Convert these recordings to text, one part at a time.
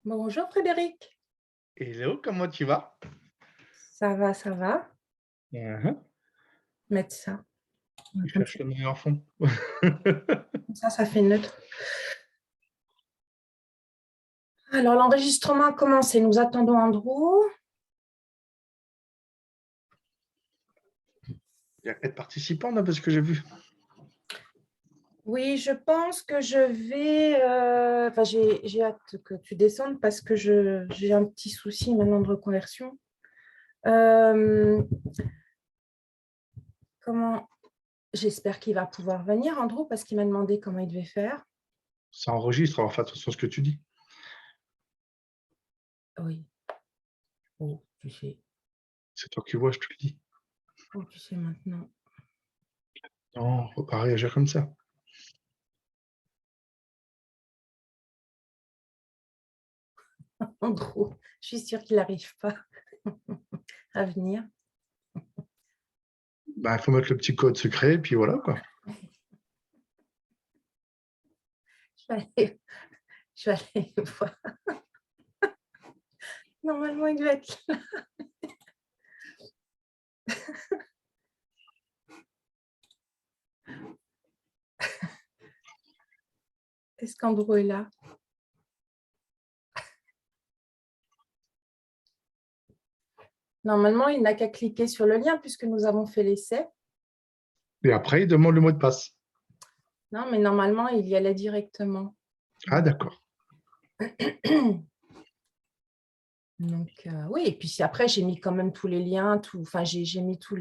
Bonjour Frédéric, Hello, comment tu vas? ça va, Mmh. médecin. Tu Comme cherches le meilleur fond. ça fait neutre. Alors l'enregistrement a commencé, nous attendons Andrew. Il y a 4 participants là, parce que j'ai vu. Oui, je pense que je vais, enfin j'ai hâte que tu descendes parce que j'ai un petit souci maintenant de reconversion. Euh, comment, j'espère qu'il va pouvoir venir Andrew parce qu'il m'a demandé comment il devait faire. Ça enregistre, alors fais attention à ce que tu dis. Oui, oh, tu sais, C'est toi qui vois, je te le dis. oh, tu sais maintenant. Non, faut pas réagir comme ça. Andrew, je suis sûre qu'il n'arrive pas à venir. Bah, il faut mettre le petit code secret et puis voilà, quoi. Je vais aller, je vais aller voir. Normalement, il doit être là. Est-ce qu'Andrew est là? Normalement, il n'a qu'à cliquer sur le lien puisque nous avons fait l'essai. Et après, il demande le mot de passe. Non, mais normalement, il y allait directement. Ah d'accord. Donc, oui, et puis après, j'ai mis quand même tous les liens, enfin, j'ai mis tout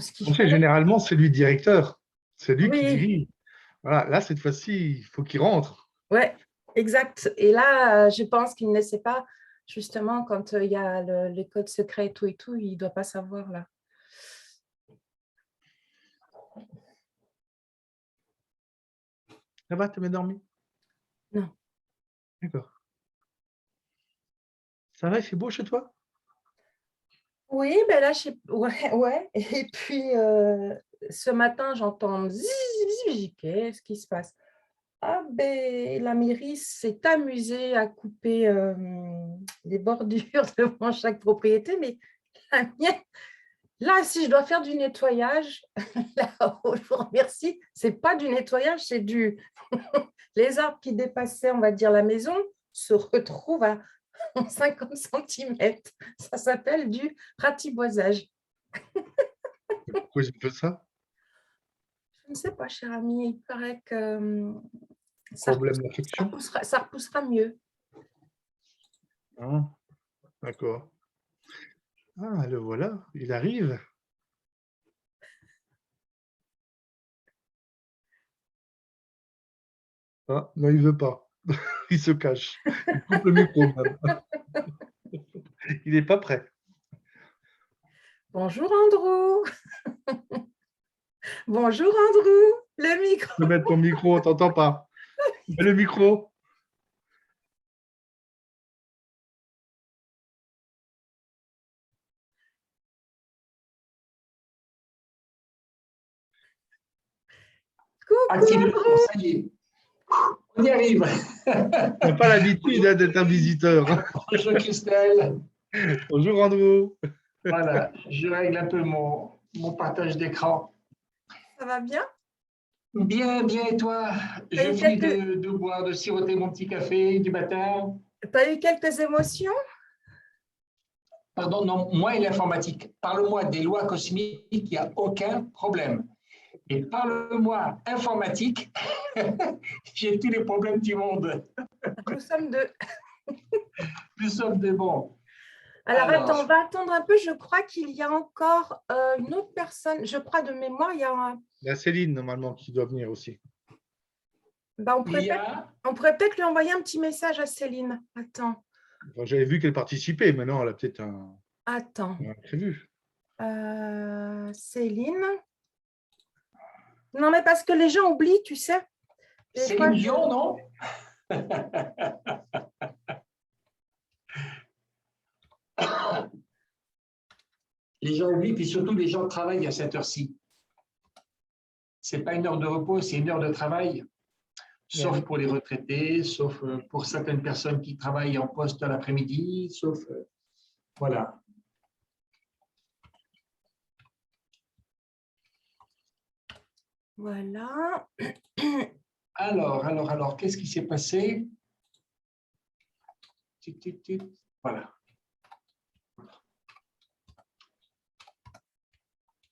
ce qu'il On sait, fallait. généralement, c'est lui le directeur. C'est lui qui Oui, dirige. Voilà, là, cette fois-ci, il faut qu'il rentre. ouais, exact. Et là, je pense qu'il ne sait pas, justement, quand il y a les codes secrets et tout, il ne doit pas savoir là. Ça va, t'as bien dormi? Non. D'accord. Ça va, il fait beau chez toi? Oui, ben là, ouais, ouais. Et puis, ce matin, j'entends zi, zi, zi, zi. Qu'est-ce qui se passe? Ah ben, la mairie s'est amusée à couper les bordures devant chaque propriété, mais la mienne, là, si je dois faire du nettoyage, là, oh, je vous remercie, c'est pas du nettoyage, c'est du... Les arbres qui dépassaient, on va dire, la maison se retrouvent à 50 centimètres. Ça s'appelle du ratiboisage. Pourquoi il fait ça? Je ne sais pas, cher ami, il paraît que Problème d'affection? ça repoussera mieux. Ah, d'accord. Ah, le voilà, il arrive. Ah, non, il veut pas. Il se cache. Il coupe le micro même. Il n'est pas prêt. Bonjour Andrew. Bonjour Andrew. Le micro. Tu peux mettre ton micro, on t'entend pas. Mets le micro. Coucou Bon, Andrew. ça y est, on y arrive. On n'a pas l'habitude Bonjour hein, d'être un Frédéric, visiteur. bonjour Christelle. Bonjour Andrew. Voilà, je règle un peu mon partage d'écran. Ça va bien? Bien, bien, et toi? T'as Je eu finis quelques, de boire, de siroter mon petit café du matin. t'as eu quelques émotions? Pardon, non, moi et l'informatique. Parle-moi des lois cosmiques, il n'y a aucun problème. Et parle-moi informatique, j'ai tous les problèmes du monde. Nous sommes deux. Nous sommes des bons. Alors Alors, attends, on va attendre un peu. Je crois qu'il y a encore une autre personne. Je crois de mémoire, il y a Il y a Céline normalement qui doit venir aussi. bah, il y a on pourrait peut-être lui envoyer un petit message à Céline. Attends, Enfin, j'avais vu qu'elle participait, maintenant elle a peut-être attends. un prévu. Céline. Non, mais parce que les gens oublient, tu sais. Des fois, Céline Dion, non? Les gens oublient, puis surtout les gens travaillent à cette heure-ci. C'est pas une heure de repos, c'est une heure de travail. sauf pour les retraités, sauf pour certaines personnes qui travaillent en poste à l'après-midi, sauf… voilà. Voilà. Alors, qu'est-ce qui s'est passé? Voilà.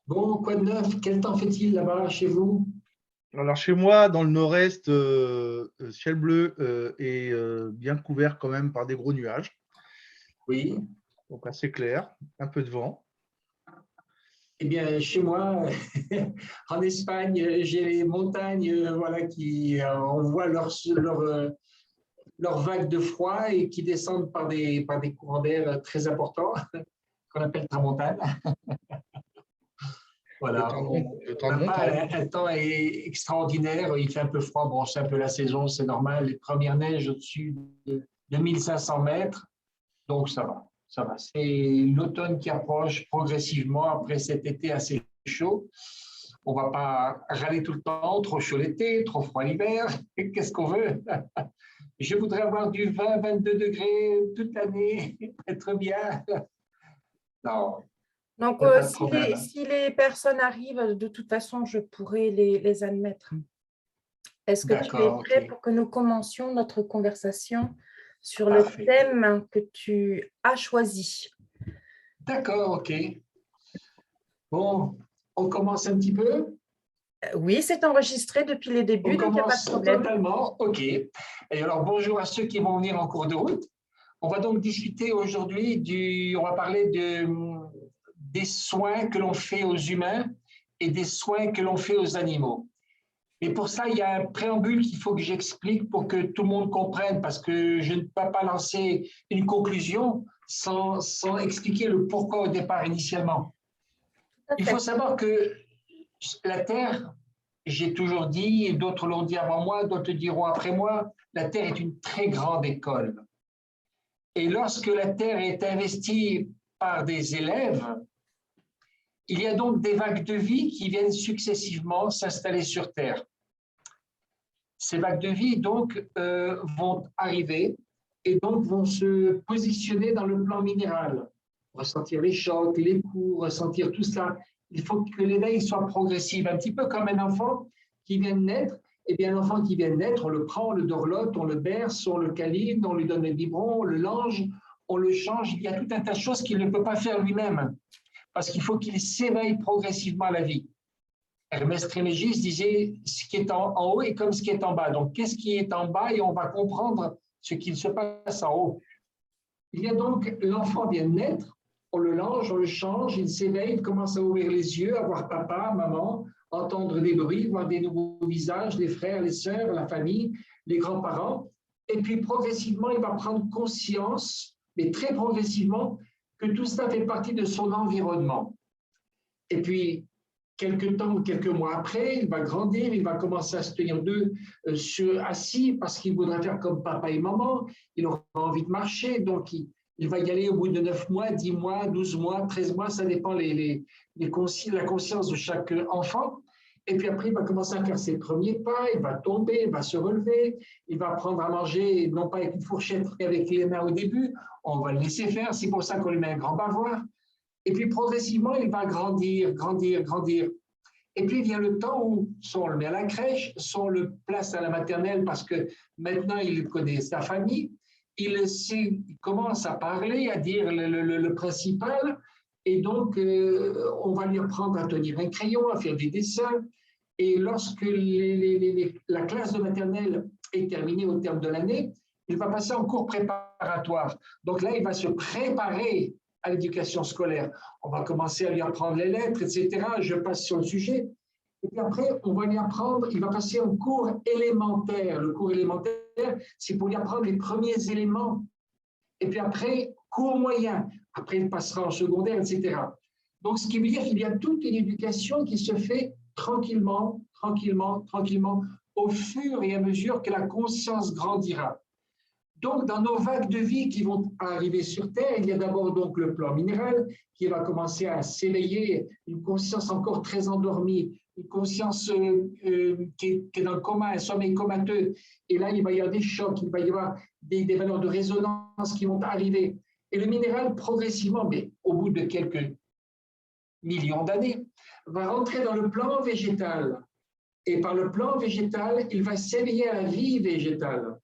Bon, quoi de neuf? Quel temps fait-il là-bas chez vous? Alors, chez moi, dans le nord-est, ciel bleu et bien couvert quand même par des gros nuages. Oui. Donc, assez clair, un peu de vent. Eh bien, chez moi, en Espagne, j'ai les montagnes, voilà, on voit leur vagues de froid et qui descendent par des courants d'air très importants, qu'on appelle tramontane. Voilà, Le temps on de n'a pas montagne. un temps extraordinaire, il fait un peu froid, bon, c'est un peu la saison, c'est normal, les premières neiges au-dessus de 2500 mètres, donc ça va, ça va. C'est l'automne qui approche progressivement après cet été assez chaud. On ne va pas râler tout le temps, trop chaud l'été, trop froid l'hiver, qu'est-ce qu'on veut? Je voudrais avoir du 20, 22 degrés toute l'année, être bien. Non, Donc, il n'y a pas de problème. si les personnes arrivent, de toute façon, je pourrai les admettre. Est-ce que tu es D'accord, prêt ok. pour que nous commencions notre conversation sur le Parfait. thème que tu as choisi? D'accord, ok. Bon, on commence un petit peu? Oui, c'est enregistré depuis les débuts, On donc il n'y a pas de commence problème. totalement, ok. Et alors, bonjour à ceux qui vont venir en cours de route. On va donc discuter aujourd'hui on va parler des soins que l'on fait aux humains et des soins que l'on fait aux animaux. Et pour ça, il y a un préambule qu'il faut que j'explique pour que tout le monde comprenne, parce que je ne peux pas lancer une conclusion sans expliquer le pourquoi au départ initialement. Il faut savoir que la Terre, j'ai toujours dit, et d'autres l'ont dit avant moi, d'autres diront après moi, la Terre est une très grande école. Et lorsque la Terre est investie par des élèves, il y a donc des vagues de vie qui viennent successivement s'installer sur Terre. Ces vagues de vie donc vont arriver et donc vont se positionner dans le plan minéral, ressentir les chocs, les coups, ressentir tout ça. Il faut que l'éveil soit progressif, un petit peu comme un enfant qui vient de naître. Eh bien, l'enfant qui vient de naître, on le prend, on le dorlote, on le berce, on le câline, on lui donne le biberon, on le lange, on le change. Il y a tout un tas de choses qu'il ne peut pas faire lui-même parce qu'il faut qu'il s'éveille progressivement à la vie. Hermès Trismégistes disait ce qui est en haut est comme ce qui est en bas. Donc, qu'est-ce qui est en bas et on va comprendre ce qu'il se passe en haut. Il y a donc, l'enfant vient de naître, on le lange, on le change, il s'éveille, il commence à ouvrir les yeux, à voir papa, maman, entendre des bruits, voir des nouveaux visages, les frères, les sœurs, la famille, les grands-parents. Et puis, progressivement, il va prendre conscience, mais très progressivement, que tout ça fait partie de son environnement. Et puis, quelques mois après, il va grandir, il va commencer à se tenir d'eux assis parce qu'il voudra faire comme papa et maman, il aura envie de marcher, donc il va y aller au bout de 9 mois, 10 mois, 12 mois, 13 mois, ça dépend la conscience de chaque enfant. Et puis après, il va commencer à faire ses premiers pas, il va tomber, il va se relever, il va apprendre à manger, non pas avec une fourchette, mais avec les mains au début, on va le laisser faire, c'est pour ça qu'on lui met un grand bavoir. Et puis progressivement, il va grandir, grandir, grandir. Et puis vient le temps où soit on le met à la crèche, soit on le place à la maternelle parce que maintenant il connaît sa famille, il commence à parler, à dire le principal, et donc on va lui apprendre à tenir un crayon, à faire des dessins. Et lorsque la classe de maternelle est terminée au terme de l'année, il va passer en cours préparatoire. Donc là, il va se préparer à l'éducation scolaire. On va commencer à lui apprendre les lettres, etc. Je passe sur le sujet. Et puis après, on va lui apprendre, il va passer un cours élémentaire. Le cours élémentaire, c'est pour lui apprendre les premiers éléments. Et puis après, cours moyen. Après, il passera en secondaire, etc. Donc, ce qui veut dire qu'il y a toute une éducation qui se fait tranquillement, tranquillement, tranquillement, au fur et à mesure que la conscience grandira. Donc, dans nos vagues de vie qui vont arriver sur Terre, il y a d'abord donc le plan minéral qui va commencer à s'éveiller, une conscience encore très endormie, une conscience qui est dans le coma, un sommeil comateux. Et là, il va y avoir des chocs, il va y avoir des valeurs de résonance qui vont arriver. Et le minéral, progressivement, mais au bout de quelques millions d'années, va rentrer dans le plan végétal. Et par le plan végétal, il va s'éveiller à la vie végétale.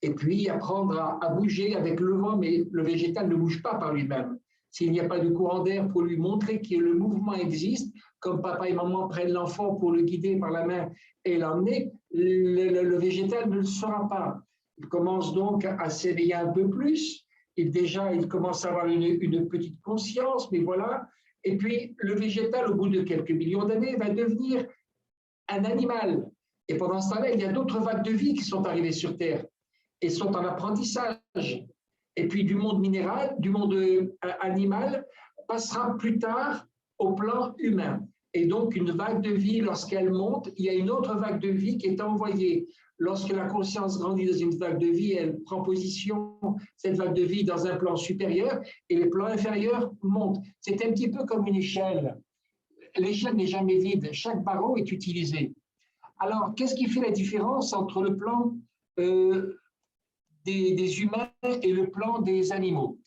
Et puis apprendre à bouger avec le vent, mais le végétal ne bouge pas par lui-même. S'il n'y a pas de courant d'air pour lui montrer que le mouvement existe, comme papa et maman prennent l'enfant pour le guider par la main et l'emmener, le végétal ne le saura pas. Il commence donc à s'éveiller un peu plus, et déjà il commence à avoir une petite conscience, mais voilà. Et puis le végétal, au bout de quelques millions d'années, va devenir un animal. Et pendant ce temps-là, il y a d'autres vagues de vie qui sont arrivées sur Terre et sont en apprentissage. Et puis du monde minéral, du monde animal, passera plus tard au plan humain. Et donc une vague de vie, lorsqu'elle monte, il y a une autre vague de vie qui est envoyée. Lorsque la conscience grandit dans une vague de vie, elle prend position, cette vague de vie, dans un plan supérieur, et les plans inférieurs montent. C'est un petit peu comme une échelle. L'échelle n'est jamais vide, chaque barreau est utilisé. Alors, qu'est-ce qui fait la différence entre le plan des humains et le plan des animaux?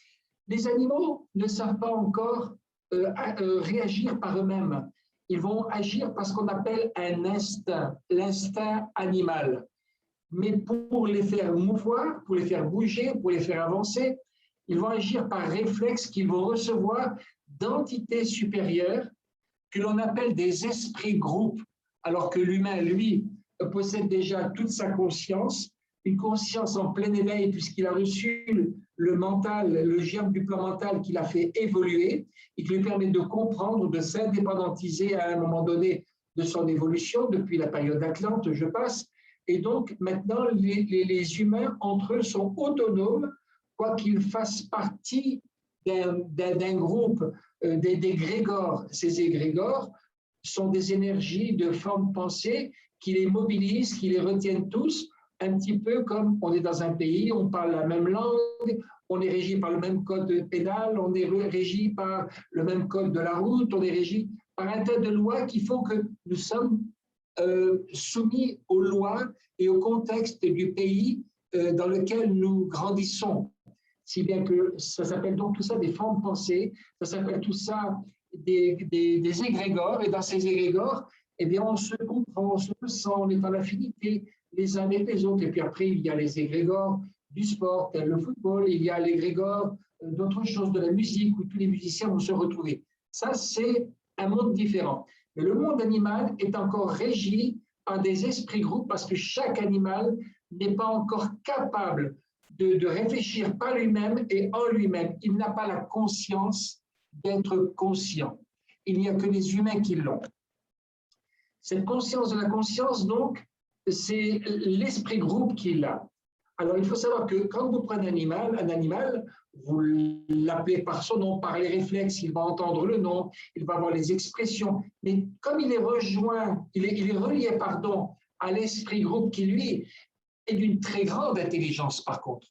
Les animaux ne savent pas encore réagir par eux-mêmes. Ils vont agir par ce qu'on appelle un instinct, l'instinct animal. Mais pour les faire mouvoir, pour les faire bouger, pour les faire avancer, ils vont agir par réflexe qu'ils vont recevoir d'entités supérieures que l'on appelle des esprits groupes, alors que l'humain, lui, possède déjà toute sa conscience, une conscience en plein éveil puisqu'il a reçu le mental, le germe du plan mental qui l'a fait évoluer et qui lui permet de comprendre, de s'indépendantiser à un moment donné de son évolution, depuis la période Atlante, je passe. Et donc, maintenant, les humains, entre eux, sont autonomes, quoiqu'ils fassent partie d'un groupe, des égrégores. Ces égrégores sont des énergies de forme pensée qui les mobilisent, qui les retiennent tous, un petit peu comme on est dans un pays, on parle la même langue, on est régi par le même code pénal, on est régi par le même code de la route, on est régi par un tas de lois qui font que nous sommes soumis aux lois et au contexte du pays dans lequel nous grandissons. Si bien que ça s'appelle donc tout ça des formes pensées, ça s'appelle tout ça des égrégores, et dans ces égrégores, eh bien, on se comprend, on se sent, on est en affinité les uns avec les autres. Et puis après, il y a les égrégores du sport, tel le football, il y a l'égrégore d'autres choses, de la musique, où tous les musiciens vont se retrouver. Ça, c'est un monde différent. Mais le monde animal est encore régi par des esprits groupes parce que chaque animal n'est pas encore capable de réfléchir par lui-même et en lui-même. Il n'a pas la conscience d'être conscient. Il n'y a que les humains qui l'ont. Cette conscience de la conscience, donc, c'est l'esprit groupe qui l'a. Alors, il faut savoir que quand vous prenez un animal, vous l'appelez par son nom, par les réflexes, il va entendre le nom, il va avoir les expressions. Mais comme il est rejoint, il est relié, pardon, à l'esprit groupe qui, lui, est d'une très grande intelligence, par contre.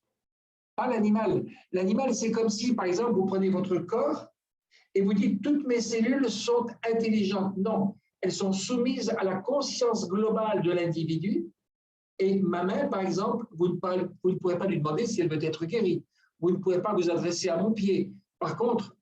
Pas l'animal. L'animal, c'est comme si, par exemple, vous prenez votre corps et vous dites « toutes mes cellules sont intelligentes ». Non, elles sont soumises à la conscience globale de l'individu. Et ma main, par exemple, vous ne pourrez pas lui demander si elle veut être guérie. Vous ne pourrez pas vous adresser à mon pied. Par contre,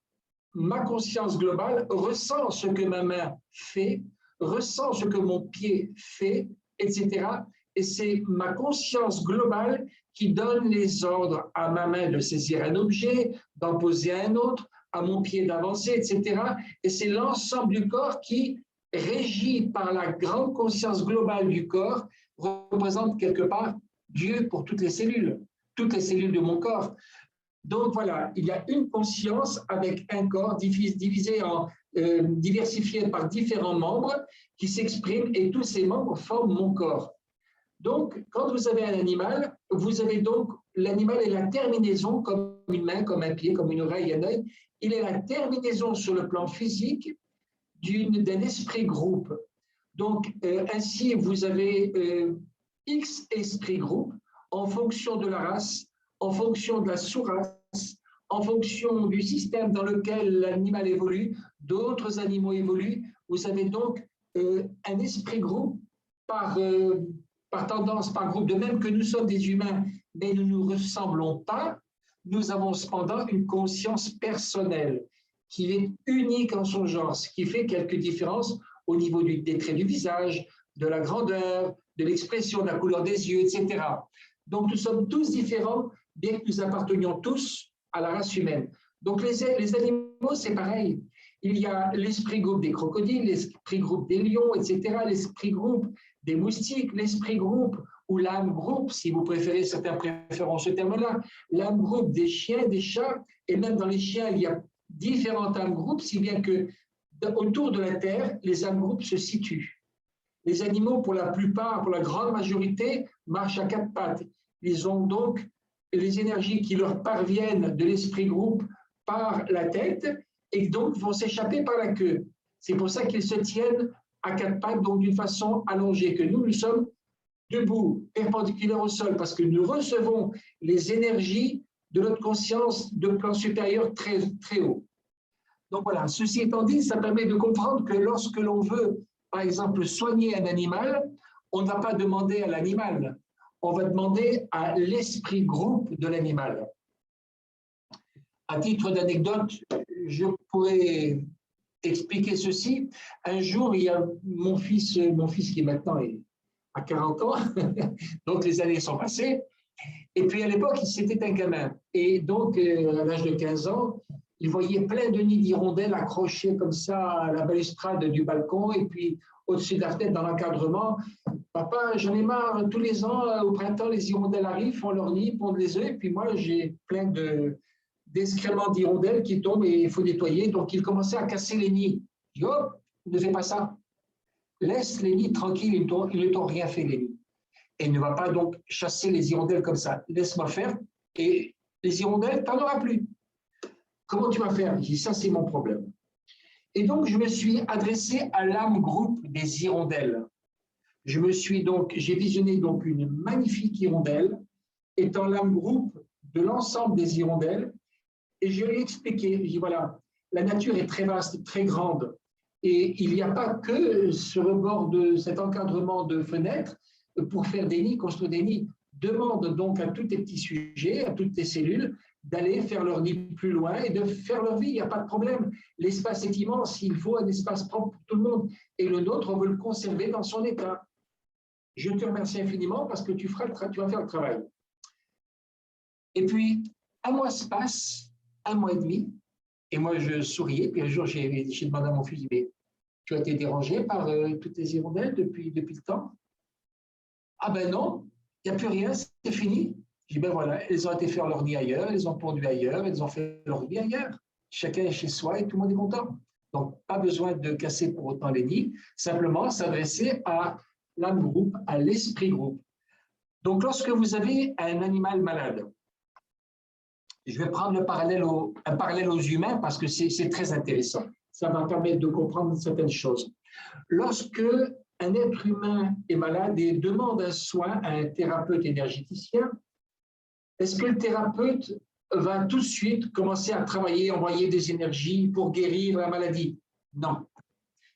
ma conscience globale ressent ce que ma main fait, ressent ce que mon pied fait, etc. Et c'est ma conscience globale qui donne les ordres à ma main de saisir un objet, d'en poser un autre, à mon pied d'avancer, etc. Et c'est l'ensemble du corps qui, régi par la grande conscience globale du corps, représente quelque part Dieu pour toutes les cellules de mon corps. Donc voilà, il y a une conscience avec un corps divisé diversifié par différents membres qui s'expriment et tous ces membres forment mon corps. Donc, quand vous avez un animal, vous avez donc, l'animal est la terminaison, comme une main, comme un pied, comme une oreille, un œil, il est la terminaison sur le plan physique d'un esprit groupe. Donc, ainsi, vous avez X esprits groupes en fonction de la race, en fonction de la sous-race, en fonction du système dans lequel l'animal évolue, d'autres animaux évoluent. Vous avez donc un esprit groupe par tendance, par groupe, de même que nous sommes des humains, mais nous ne nous ressemblons pas, nous avons cependant une conscience personnelle qui est unique en son genre, ce qui fait quelques différences au niveau des traits du visage, de la grandeur, de l'expression, de la couleur des yeux, etc. Donc, nous sommes tous différents, bien que nous appartenions tous à la race humaine. Donc, les animaux, c'est pareil. Il y a l'esprit groupe des crocodiles, l'esprit groupe des lions, etc., l'esprit groupe des moustiques, l'esprit groupe ou l'âme groupe, si vous préférez, certains préféreront ce terme-là, l'âme groupe des chiens, des chats, et même dans les chiens, il y a différents âmes groupes, si bien que autour de la Terre, les âmes groupes se situent. Les animaux, pour la plupart, pour la grande majorité, marchent à quatre pattes. Ils ont donc les énergies qui leur parviennent de l'esprit groupe par la tête et donc vont s'échapper par la queue. C'est pour ça qu'ils se tiennent à quatre pattes, donc d'une façon allongée, que nous sommes debout, perpendiculaires au sol, parce que nous recevons les énergies de notre conscience de plan supérieur très, très haut. Donc voilà, ceci étant dit, ça permet de comprendre que lorsque l'on veut, par exemple, soigner un animal, on ne va pas demander à l'animal, on va demander à l'esprit groupe de l'animal. À titre d'anecdote, je pourrais expliquer ceci. Un jour, il y a mon fils qui maintenant est à 40 ans, donc les années sont passées, et puis à l'époque, c'était un gamin. Et donc, à l'âge de 15 ans, il voyait plein de nids d'hirondelles accrochés comme ça à la balustrade du balcon, et puis au-dessus de la fenêtre, dans l'encadrement. Papa, j'en ai marre, tous les ans, au printemps, les hirondelles arrivent, font leur nid, pondent les œufs, et puis moi, j'ai plein d'excréments d'hirondelles qui tombent et il faut nettoyer. Donc, il commençait à casser les nids. Je dis, oh, ne fais pas ça. Laisse les nids tranquilles, ils ne t'ont rien fait, les nids. Et ne va pas donc chasser les hirondelles comme ça. Laisse-moi faire, et les hirondelles, tu n'en auras plus. Comment tu vas faire? Je dis, ça, c'est mon problème. Et donc, je me suis adressé à l'âme groupe des hirondelles. J'ai visionné donc une magnifique hirondelle, étant l'âme groupe de l'ensemble des hirondelles, et je lui ai expliqué, je dis, voilà, la nature est très vaste, très grande, et il n'y a pas que ce rebord de cet encadrement de fenêtres pour faire des nids, construire des nids. Demande donc à tous tes petits sujets, à toutes tes cellules, d'aller faire leur nid plus loin et de faire leur vie, il n'y a pas de problème. L'espace est immense, il faut un espace propre pour tout le monde. Et le nôtre, on veut le conserver dans son état. Je te remercie infiniment parce que tu vas faire le travail. Et puis, un mois se passe, 1 mois et demi, et moi je souriais, puis un jour j'ai demandé à mon fils, mais tu as été dérangé par toutes les hirondelles depuis le temps? Ah ben non, il n'y a plus rien, c'est fini. Je dis, ben voilà, elles ont été faire leur nid ailleurs, elles ont pondu ailleurs, elles ont fait leur nid ailleurs. Chacun est chez soi et tout le monde est content. Donc, pas besoin de casser pour autant les nids, simplement s'adresser à l'âme groupe, à l'esprit groupe. Donc, lorsque vous avez un animal malade, je vais prendre un parallèle aux humains parce que c'est très intéressant. Ça va permettre de comprendre certaines choses. Lorsque un être humain est malade et demande un soin à un thérapeute énergéticien, est-ce que le thérapeute va tout de suite commencer à travailler, envoyer des énergies pour guérir la maladie? Non.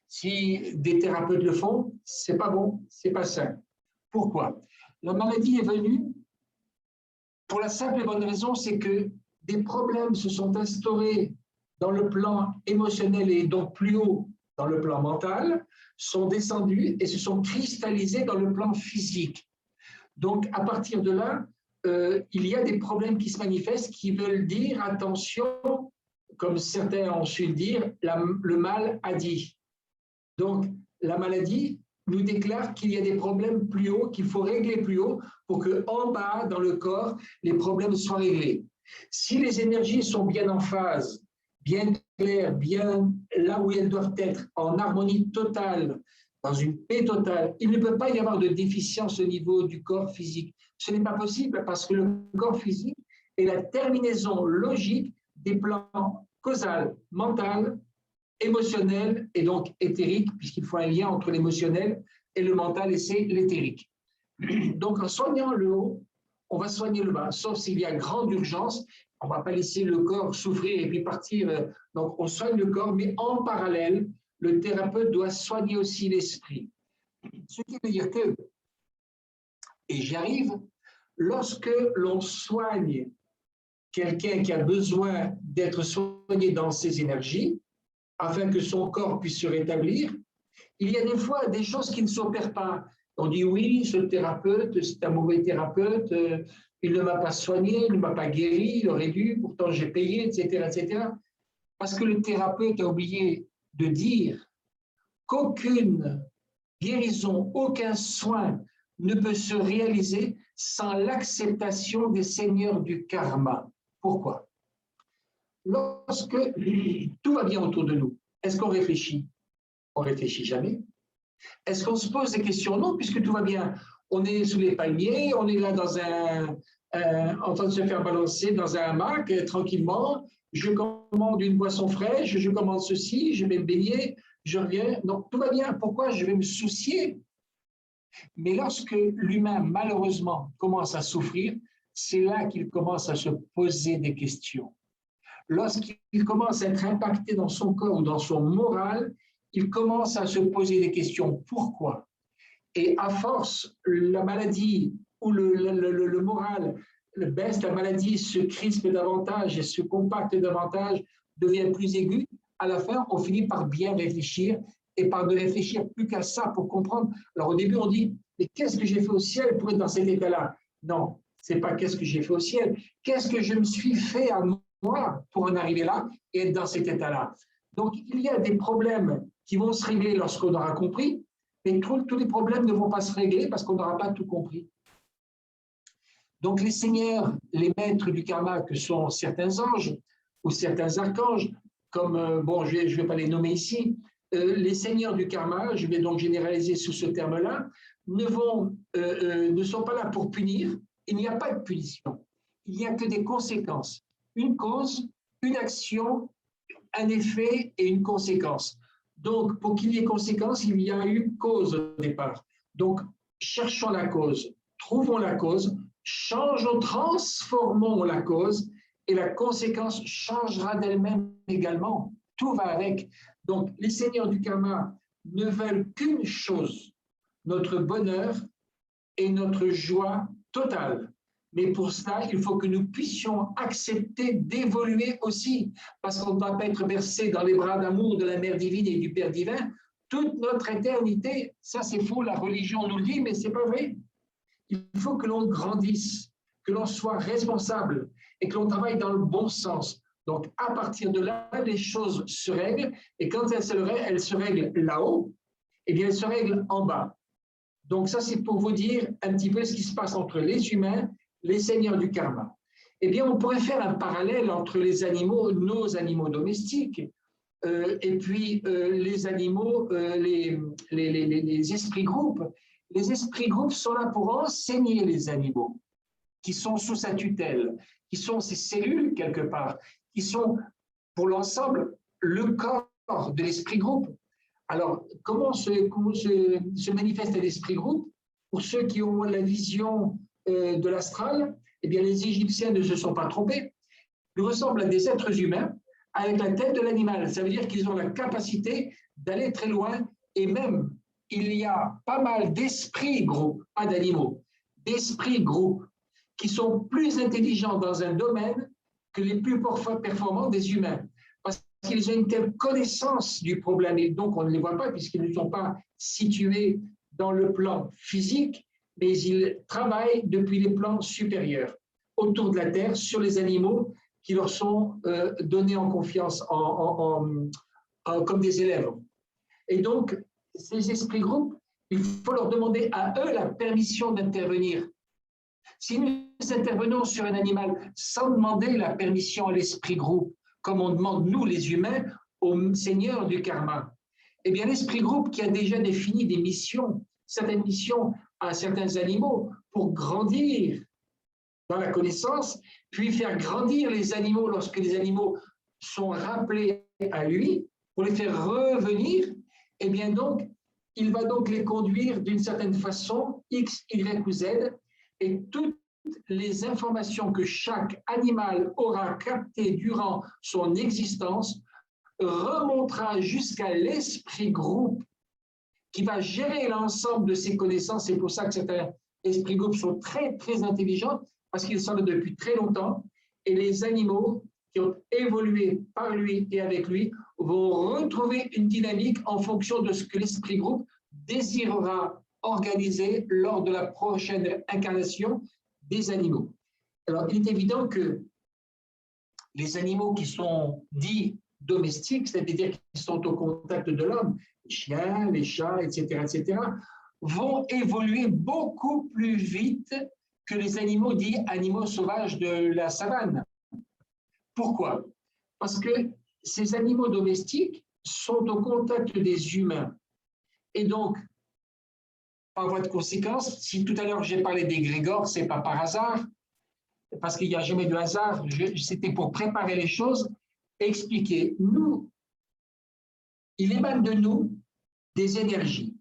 Si des thérapeutes le font, c'est pas bon, c'est pas sain. Pourquoi? La maladie est venue pour la simple et bonne raison, c'est que des problèmes se sont instaurés dans le plan émotionnel et donc plus haut dans le plan mental, sont descendus et se sont cristallisés dans le plan physique. Donc, à partir de là, il y a des problèmes qui se manifestent qui veulent dire, attention, comme certains ont su le dire, le mal a dit. Donc, la maladie nous déclare qu'il y a des problèmes plus hauts, qu'il faut régler plus haut pour qu'en bas, dans le corps, les problèmes soient réglés. Si les énergies sont bien en phase, bien claires, bien là où elles doivent être, en harmonie totale, dans une paix totale, il ne peut pas y avoir de déficience au niveau du corps physique. Ce n'est pas possible parce que le corps physique est la terminaison logique des plans causal, mental, émotionnel et donc éthérique, puisqu'il faut un lien entre l'émotionnel et le mental, et c'est l'éthérique. Donc, en soignant le haut, on va soigner le bas, sauf s'il y a grande urgence. On ne va pas laisser le corps souffrir et puis partir. Donc, on soigne le corps, mais en parallèle, le thérapeute doit soigner aussi l'esprit. Ce qui veut dire que, et j'y arrive, lorsque l'on soigne quelqu'un qui a besoin d'être soigné dans ses énergies, afin que son corps puisse se rétablir, il y a des fois des choses qui ne s'opèrent pas. On dit oui, ce thérapeute, c'est un mauvais thérapeute, il ne m'a pas soigné, il ne m'a pas guéri, il aurait dû, pourtant j'ai payé, etc., etc. Parce que le thérapeute a oublié de dire qu'aucune guérison, aucun soin ne peut se réaliser sans l'acceptation des seigneurs du karma. Pourquoi? Lorsque tout va bien autour de nous, est-ce qu'on réfléchit? On ne réfléchit jamais. Est-ce qu'on se pose des questions? Non, puisque tout va bien. On est sous les palmiers, on est là en train de se faire balancer dans un hamac, tranquillement. Je commande une boisson fraîche, je commande ceci, je vais me baigner, je reviens. Donc, tout va bien. Pourquoi je vais me soucier? Mais lorsque l'humain, malheureusement, commence à souffrir, c'est là qu'il commence à se poser des questions. Lorsqu'il commence à être impacté dans son corps ou dans son moral, il commence à se poser des questions. Pourquoi? Et à force, la maladie ou le moral baisse, la maladie se crispe davantage et se compacte davantage, devient plus aiguë. À la fin, on finit par bien réfléchir et par ne réfléchir plus qu'à ça pour comprendre. Alors au début, on dit, mais qu'est-ce que j'ai fait au ciel pour être dans cet état-là? Non, ce n'est pas qu'est-ce que j'ai fait au ciel. Qu'est-ce que je me suis fait à moi pour en arriver là et être dans cet état-là? Donc, il y a des problèmes qui vont se régler lorsqu'on aura compris, mais tous les problèmes ne vont pas se régler parce qu'on n'aura pas tout compris. Donc, les seigneurs, les maîtres du karma, que sont certains anges ou certains archanges, comme, bon, je ne vais pas les nommer ici, les seigneurs du karma, je vais donc généraliser sous ce terme-là, ne sont pas là pour punir. Il n'y a pas de punition. Il n'y a que des conséquences. Une cause, une action, un effet et une conséquence. Donc, pour qu'il y ait conséquence, il y a eu cause au départ. Donc, cherchons la cause, trouvons la cause, changeons, transformons la cause et la conséquence changera d'elle-même également. Tout va avec. Donc, les seigneurs du karma ne veulent qu'une chose, notre bonheur et notre joie totale. Mais pour cela, il faut que nous puissions accepter d'évoluer aussi, parce qu'on ne va pas être bercé dans les bras d'amour de la Mère divine et du Père divin toute notre éternité. Ça, c'est faux, la religion nous le dit, mais ce n'est pas vrai. Il faut que l'on grandisse, que l'on soit responsable et que l'on travaille dans le bon sens. Donc, à partir de là, les choses se règlent, et quand elles se règlent là-haut, eh bien, elles se règlent en bas. Donc, ça, c'est pour vous dire un petit peu ce qui se passe entre les humains, les seigneurs du karma. Eh bien, on pourrait faire un parallèle entre les animaux, nos animaux domestiques, et puis les animaux, les esprits groupes. Les esprits groupes sont là pour enseigner les animaux, qui sont sous sa tutelle, qui sont ces cellules quelque part, qui sont pour l'ensemble le corps de l'esprit groupe. Alors, comment se manifeste l'esprit groupe? Pour ceux qui ont la vision de l'astral, eh bien, les Égyptiens ne se sont pas trompés. Ils ressemblent à des êtres humains avec la tête de l'animal. Ça veut dire qu'ils ont la capacité d'aller très loin, et même, il y a pas mal d'esprits groupes, pas d'animaux, d'esprits groupes qui sont plus intelligents dans un domaine que les plus performants des humains. Parce qu'ils ont une telle connaissance du problème, et donc on ne les voit pas puisqu'ils ne sont pas situés dans le plan physique, mais ils travaillent depuis les plans supérieurs, autour de la Terre, sur les animaux qui leur sont donnés en confiance comme des élèves. Et donc, ces esprits groupes, il faut leur demander à eux la permission d'intervenir. Si nous intervenons sur un animal sans demander la permission à l'esprit groupe, comme on demande, nous, les humains, au Seigneur du karma, eh bien, l'esprit groupe qui a déjà défini des missions, certaines missions à certains animaux pour grandir dans la connaissance, puis faire grandir les animaux lorsque les animaux sont rappelés à lui, pour les faire revenir, eh bien donc, il va donc les conduire d'une certaine façon, X, Y ou Z, et toute les informations que chaque animal aura captées durant son existence remontera jusqu'à l'esprit groupe qui va gérer l'ensemble de ces connaissances. C'est pour ça que certains esprits groupes sont très, très intelligents, parce qu'ils sont là depuis très longtemps. Et les animaux qui ont évolué par lui et avec lui vont retrouver une dynamique en fonction de ce que l'esprit groupe désirera organiser lors de la prochaine incarnation des animaux. Alors, il est évident que les animaux qui sont dits domestiques, c'est-à-dire qui sont au contact de l'homme, les chiens, les chats, etc., vont évoluer beaucoup plus vite que les animaux dits animaux sauvages de la savane. Pourquoi? Parce que ces animaux domestiques sont au contact des humains. Et donc, par voie de conséquence, si tout à l'heure j'ai parlé des grégores, ce n'est pas par hasard, parce qu'il n'y a jamais de hasard, c'était pour préparer les choses, expliquer. Nous, il émane de nous des énergies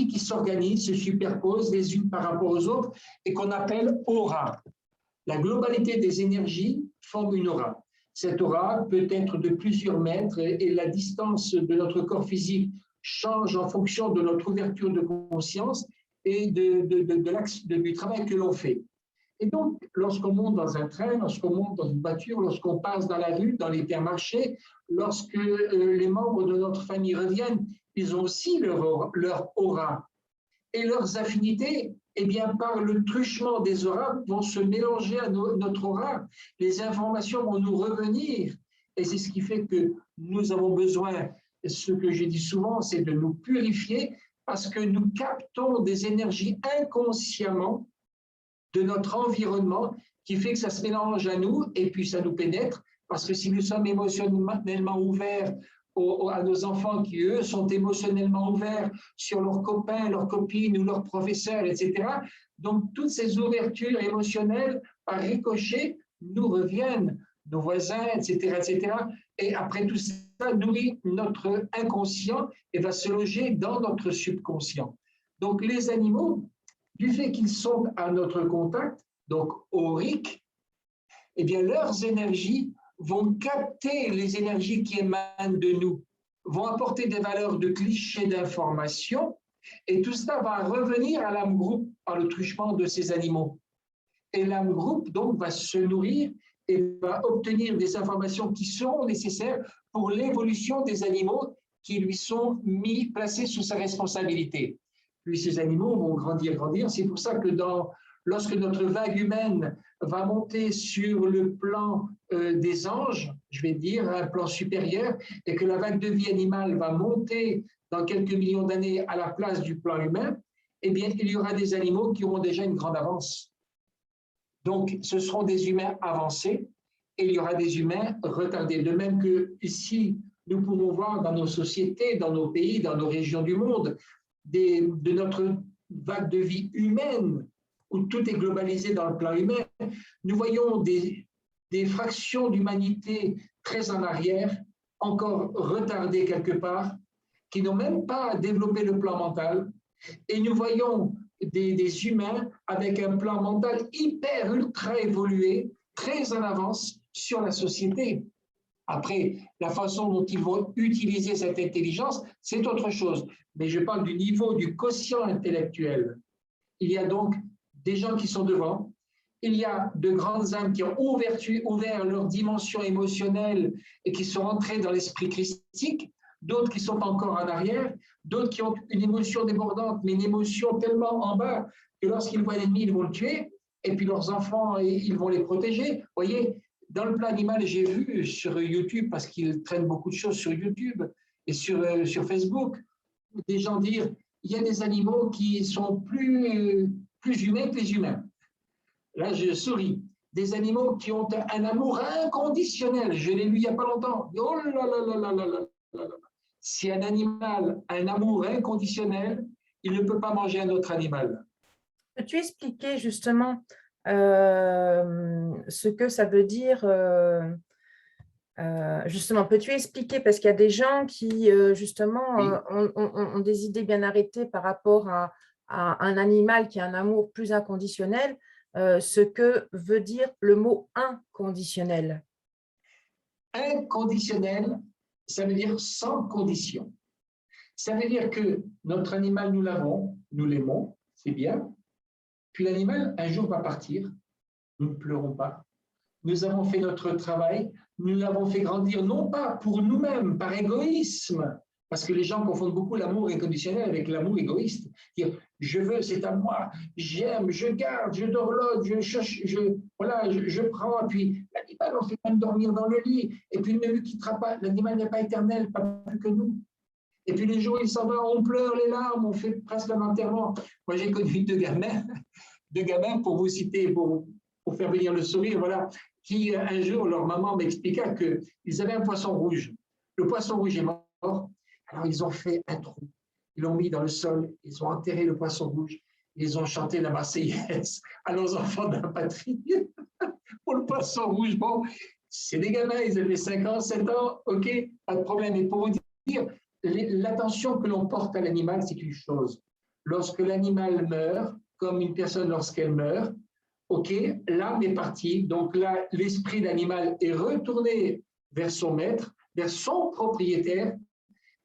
qui s'organisent, se superposent les unes par rapport aux autres et qu'on appelle aura. La globalité des énergies forme une aura. Cette aura peut être de plusieurs mètres et la distance de notre corps physique change en fonction de notre ouverture de conscience et du travail que l'on fait. Et donc, lorsqu'on monte dans un train, lorsqu'on monte dans une voiture, lorsqu'on passe dans la rue, dans l'hypermarché, lorsque les membres de notre famille reviennent, ils ont aussi leur aura. Et leurs affinités, eh bien, par le truchement des auras, vont se mélanger à notre aura. Les informations vont nous revenir. Et c'est ce qui fait que nous avons besoin, ce que je dis souvent, c'est de nous purifier parce que nous captons des énergies inconsciemment de notre environnement qui fait que ça se mélange à nous et puis ça nous pénètre parce que si nous sommes émotionnellement ouverts à nos enfants qui, eux, sont émotionnellement ouverts sur leurs copains, leurs copines ou leurs professeurs, etc. Donc, toutes ces ouvertures émotionnelles, par ricochet, nous reviennent, nos voisins, etc., etc. Et après tout ça, nourrit notre inconscient et va se loger dans notre subconscient. Donc, les animaux, du fait qu'ils sont à notre contact, donc auriques, eh bien, leurs énergies vont capter les énergies qui émanent de nous, vont apporter des valeurs de clichés d'information, et tout cela va revenir à l'âme groupe par le truchement de ces animaux. Et l'âme groupe, donc, va se nourrir et va obtenir des informations qui seront nécessaires pour l'évolution des animaux qui lui sont placés sous sa responsabilité. Puis ces animaux vont grandir. C'est pour ça que lorsque notre vague humaine va monter sur le plan des anges, je vais dire, un plan supérieur, et que la vague de vie animale va monter dans quelques millions d'années à la place du plan humain, eh bien, il y aura des animaux qui auront déjà une grande avance. Donc, ce seront des humains avancés et il y aura des humains retardés. De même que ici, nous pouvons voir dans nos sociétés, dans nos pays, dans nos régions du monde, de notre vague de vie humaine, où tout est globalisé dans le plan humain, nous voyons des fractions d'humanité très en arrière, encore retardées quelque part, qui n'ont même pas développé le plan mental. Et nous voyons des humains avec un plan mental hyper, ultra évolué, très en avance sur la société. Après, la façon dont ils vont utiliser cette intelligence, c'est autre chose. Mais je parle du niveau du quotient intellectuel. Il y a donc des gens qui sont devant, il y a de grandes âmes qui ont ouvert leur dimension émotionnelle et qui sont entrées dans l'esprit christique, d'autres qui sont encore en arrière, d'autres qui ont une émotion débordante, mais une émotion tellement en bas que lorsqu'ils voient l'ennemi, ils vont le tuer, et puis leurs enfants, ils vont les protéger. Vous voyez, dans le plan animal, j'ai vu sur YouTube, parce qu'ils traînent beaucoup de choses sur YouTube et sur Facebook, des gens dire il y a des animaux qui sont plus humains que les humains. Là, je souris. Des animaux qui ont un amour inconditionnel. Je l'ai lu il n'y a pas longtemps. Oh là là là là là là là. Si un animal a un amour inconditionnel, il ne peut pas manger un autre animal. Peux-tu expliquer justement ce que ça veut dire justement, peux-tu expliquer, parce qu'il y a des gens qui, justement, ont des idées bien arrêtées par rapport à un animal qui a un amour plus inconditionnel. ce que veut dire le mot inconditionnel. Inconditionnel, ça veut dire sans condition. Ça veut dire que notre animal, nous l'avons, nous l'aimons, c'est bien. Puis l'animal, un jour, va partir. Nous ne pleurons pas. Nous avons fait notre travail. Nous l'avons fait grandir, non pas pour nous-mêmes, par égoïsme, parce que les gens confondent beaucoup l'amour inconditionnel avec l'amour égoïste. Dire, je veux, c'est à moi, j'aime, je garde, je dorlote, je cherche, je prends. Puis l'animal, on fait même dormir dans le lit. Et puis il ne nous quittera pas. L'animal n'est pas éternel, pas plus que nous. Et puis les jours, il s'en va, on pleure les larmes, on fait presque un enterrement. Moi, j'ai connu deux gamins, pour vous citer, pour faire venir le sourire, voilà, qui un jour, leur maman m'expliqua qu'ils avaient un poisson rouge. Le poisson rouge est mort, alors ils ont fait un trou. Ils l'ont mis dans le sol, ils ont enterré le poisson rouge, ils ont chanté la Marseillaise à leurs enfants de la patrie pour le poisson rouge. Bon, c'est des gamins, ils avaient 5 ans, 7 ans, ok, pas de problème. Et pour vous dire, l'attention que l'on porte à l'animal, c'est une chose. Lorsque l'animal meurt, comme une personne lorsqu'elle meurt, ok, l'âme est partie, donc là, l'esprit d'animal est retourné vers son maître, vers son propriétaire,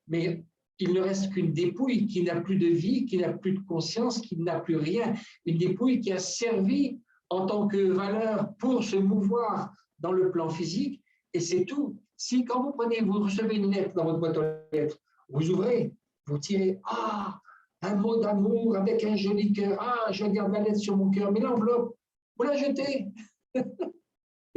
mais il ne reste qu'une dépouille qui n'a plus de vie, qui n'a plus de conscience, qui n'a plus rien. Une dépouille qui a servi en tant que valeur pour se mouvoir dans le plan physique, et c'est tout. Si quand vous recevez une lettre dans votre boîte aux lettres, vous ouvrez, vous tirez, un mot d'amour avec un joli cœur, je garde la lettre sur mon cœur, mais l'enveloppe, vous la jetez. Ne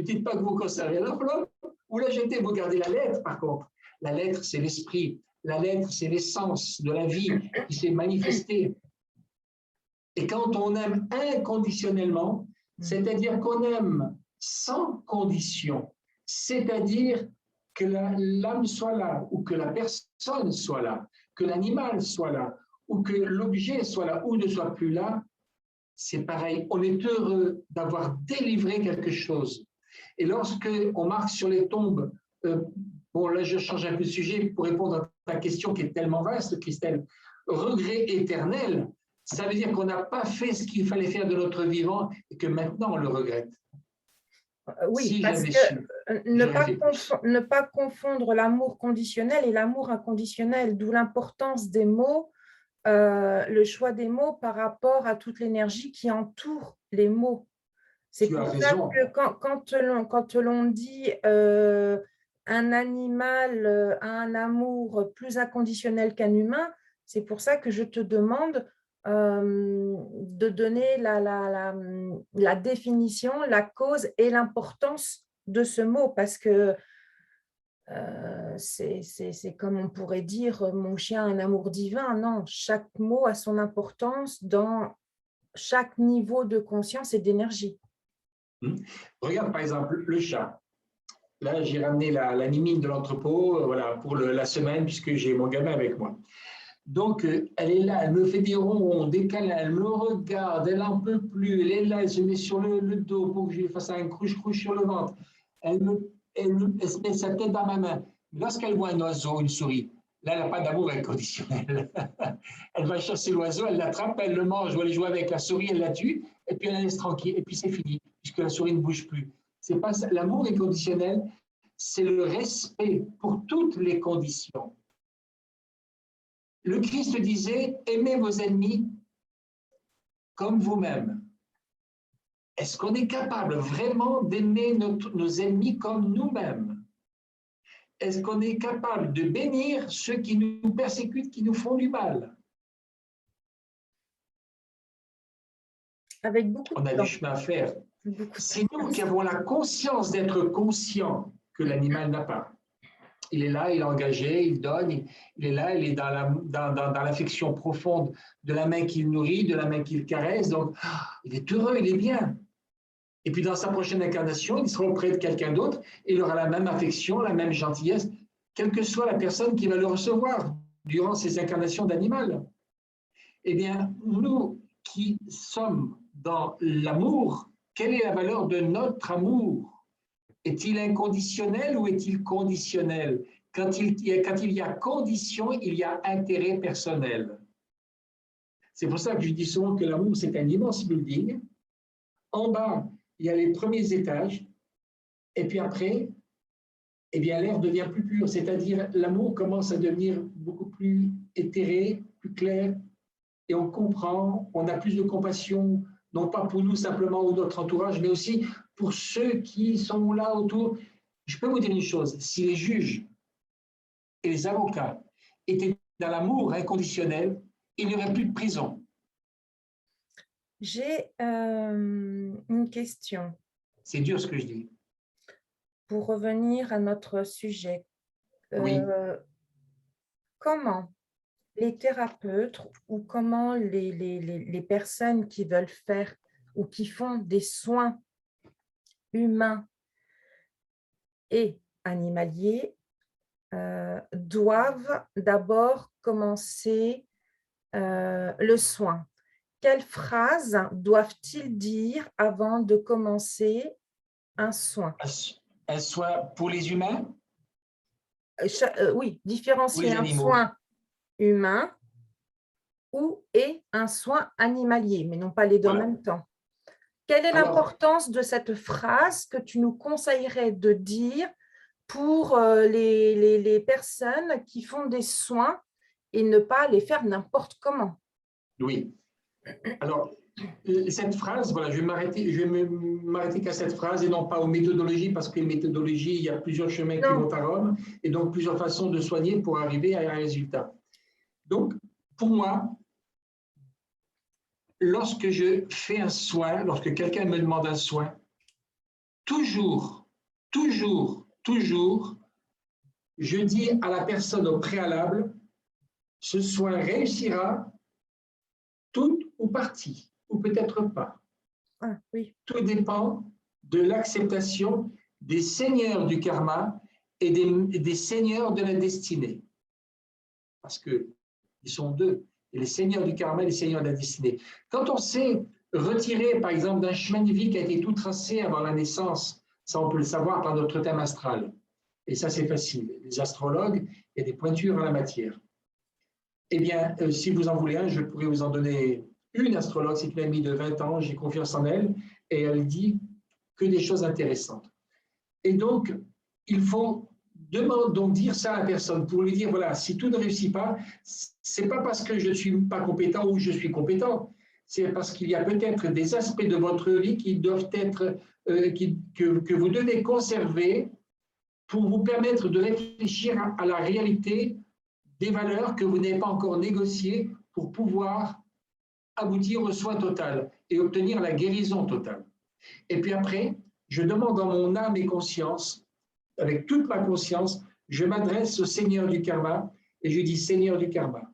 dites pas que vous conservez l'enveloppe, vous la jetez, vous gardez la lettre par contre. La lettre, c'est l'esprit. La lettre, c'est l'essence de la vie qui s'est manifestée. Et quand on aime inconditionnellement, c'est-à-dire qu'on aime sans condition, c'est-à-dire que l'âme soit là, ou que la personne soit là, que l'animal soit là, ou que l'objet soit là, ou ne soit plus là, c'est pareil. On est heureux d'avoir délivré quelque chose. Et lorsque on marque sur les tombes, bon là je change un peu de sujet pour répondre à ta question qui est tellement vaste, Christelle, regret éternel, ça veut dire qu'on n'a pas fait ce qu'il fallait faire de notre vivant et que maintenant on le regrette. Oui, Si parce j'avais que su, ne pas confondre l'amour conditionnel et l'amour inconditionnel, d'où l'importance des mots, le choix des mots par rapport à toute l'énergie qui entoure les mots. C'est tu as pour ça raison. que quand l'on dit un animal a un amour plus inconditionnel qu'un humain, c'est pour ça que je te demande de donner la définition, la cause et l'importance de ce mot, parce que c'est comme on pourrait dire mon chien a un amour divin. Non, chaque mot a son importance dans chaque niveau de conscience et d'énergie. Regarde par exemple le chat. Là, j'ai ramené la mimine de l'entrepôt voilà, pour la semaine puisque j'ai mon gamin avec moi. Donc, elle est là, elle me fait des ronds, des câlins, elle me regarde, elle n'en peut plus, elle est là, elle se met sur le dos pour que je lui fasse un crouche-crouche sur le ventre. Elle se met sa tête dans ma main. Lorsqu'elle voit un oiseau, une souris, là, elle n'a pas d'amour inconditionnel. Elle va chasser l'oiseau, elle l'attrape, elle le mange, ou elle joue avec la souris, elle la tue, et puis elle la laisse tranquille, et puis c'est fini, puisque la souris ne bouge plus. C'est pas ça. L'amour inconditionnel, c'est le respect pour toutes les conditions. Le Christ disait, aimez vos ennemis comme vous-même. Est-ce qu'on est capable vraiment d'aimer nos ennemis comme nous-mêmes? Est-ce qu'on est capable de bénir ceux qui nous persécutent, qui nous font du mal? Avec beaucoup On a de temps. du chemin à faire. C'est nous qui avons la conscience d'être conscients que l'animal n'a pas. Il est là, il est engagé, il donne, il est là, il est dans l'affection profonde de la main qu'il nourrit, de la main qu'il caresse. Donc, il est heureux, il est bien. Et puis, dans sa prochaine incarnation, il sera auprès de quelqu'un d'autre et il aura la même affection, la même gentillesse, quelle que soit la personne qui va le recevoir durant ces incarnations d'animal. Eh bien, nous qui sommes dans l'amour, quelle est la valeur de notre amour? Est-il inconditionnel ou est-il conditionnel? Quand il y a condition, il y a intérêt personnel. C'est pour ça que je dis souvent que l'amour, c'est un immense building En bas, il y a les premiers étages. Et puis après, eh bien, l'air devient plus pur, c'est-à-dire l'amour commence à devenir beaucoup plus éthéré, plus clair, et on comprend, on a plus de compassion, non pas pour nous simplement ou notre entourage, mais aussi pour ceux qui sont là autour. Je peux vous dire une chose, si les juges et les avocats étaient dans l'amour inconditionnel, il n'y aurait plus de prison. J'ai une question C'est dur ce que je dis. pour revenir à notre sujet. Oui. Comment les thérapeutes ou comment les personnes qui veulent faire ou qui font des soins humains et animaliers doivent d'abord commencer le soin? Quelles phrases doivent-ils dire avant de commencer un soin? Elle soit pour les humains Oui, ou différencier les un animaux. soin humain et un soin animalier, mais non pas les deux en Voilà. même temps. Quelle est Alors, l'importance de cette phrase que tu nous conseillerais de dire pour les personnes qui font des soins et ne pas les faire n'importe comment? oui. Alors, cette phrase, voilà, je vais m'arrêter qu'à cette phrase et non pas aux méthodologies, parce que les méthodologies, il y a plusieurs chemins qui Non, vont à Rome et donc plusieurs façons de soigner pour arriver à un résultat. Donc, pour moi, lorsque je fais un soin, lorsque quelqu'un me demande un soin, toujours, toujours, toujours, je dis à la personne au préalable, ce soin réussira tout ou partie, ou peut-être pas. ah, oui, Tout dépend de l'acceptation des seigneurs du karma et des seigneurs de la destinée. Parce qu'ils sont deux, et les seigneurs du karma et les seigneurs de la destinée. Quand on s'est retiré, par exemple, d'un chemin de vie qui a été tout tracé avant la naissance, ça on peut le savoir par notre thème astral. Et ça c'est facile. Les astrologues, il y a des pointures en la matière. Eh bien, si vous en voulez un, je pourrais vous en donner une astrologue, c'est une amie de 20 ans, j'ai confiance en elle, et elle dit que des choses intéressantes. Et donc, il faut donc dire ça à la personne pour lui dire, voilà, si tout ne réussit pas, c'est pas parce que je ne suis pas compétent ou je suis compétent, c'est parce qu'il y a peut-être des aspects de votre vie qui doivent être, que vous devez conserver pour vous permettre de réfléchir à la réalité des valeurs que vous n'avez pas encore négociées pour pouvoir aboutir au soin total et obtenir la guérison totale. Et puis après, je demande dans mon âme et conscience, avec toute ma conscience, je m'adresse au Seigneur du karma et je dis, Seigneur du karma,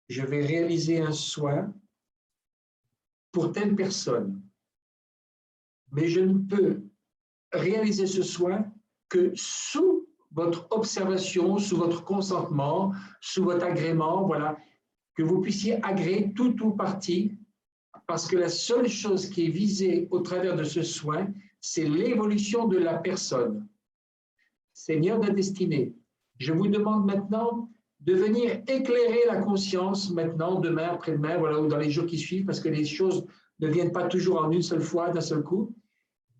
je vais réaliser un soin pour telle personne, mais je ne peux réaliser ce soin que sous votre observation, sous votre consentement, sous votre agrément, voilà, que vous puissiez agréer tout ou partie, parce que la seule chose qui est visée au travers de ce soin, c'est l'évolution de la personne. Seigneur de la destinée, je vous demande maintenant de venir éclairer la conscience maintenant, demain, après-demain, voilà, ou dans les jours qui suivent, parce que les choses ne viennent pas toujours en une seule fois, d'un seul coup,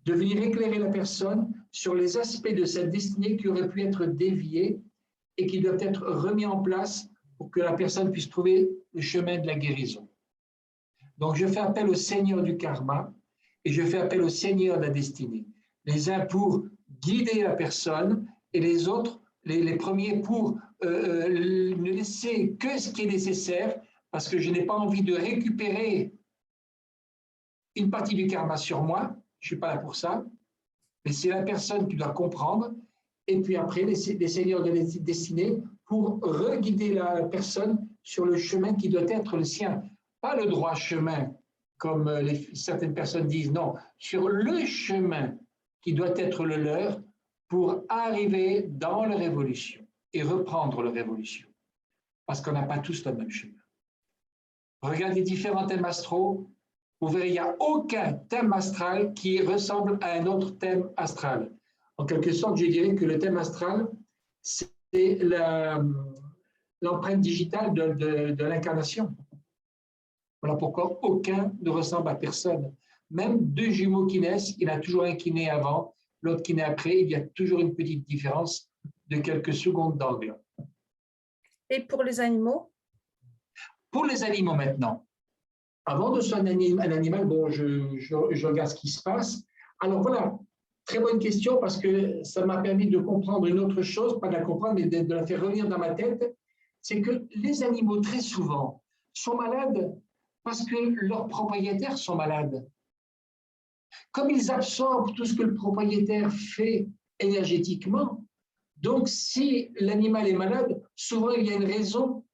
de venir éclairer la personne sur les aspects de cette destinée qui auraient pu être déviés et qui doivent être remis en place pour que la personne puisse trouver le chemin de la guérison. Donc, je fais appel au Seigneur du karma et je fais appel au Seigneur de la destinée. Les uns pour guider la personne et les autres, les premiers pour ne laisser que ce qui est nécessaire parce que je n'ai pas envie de récupérer une partie du karma sur moi. Je ne suis pas là pour ça. Mais c'est la personne qui doit comprendre. Et puis après, les seigneurs de la destinée pour reguider la personne sur le chemin qui doit être le sien. Pas le droit chemin, comme certaines personnes disent, non, sur le chemin qui doit être le leur pour arriver dans la révolution et reprendre la révolution. Parce qu'on n'a pas tous le même chemin. Regardez différents thèmes astraux, vous verrez, il n'y a aucun thème astral qui ressemble à un autre thème astral. En quelque sorte, je dirais que le thème astral, c'est l'empreinte digitale de l'incarnation. Voilà pourquoi aucun ne ressemble à personne. Même deux jumeaux qui naissent, il y en a toujours un qui naît avant, l'autre qui naît après. Il y a toujours une petite différence de quelques secondes d'angle. Et pour les animaux? Pour les animaux maintenant, avant de soigner un animal, bon, je regarde ce qui se passe. Alors voilà, très bonne question parce que ça m'a permis de comprendre une autre chose, pas de la comprendre, mais de la faire revenir dans ma tête. C'est que les animaux, très souvent, sont malades parce que leurs propriétaires sont malades. Comme ils absorbent tout ce que le propriétaire fait énergétiquement, donc si l'animal est malade, souvent il y a une raison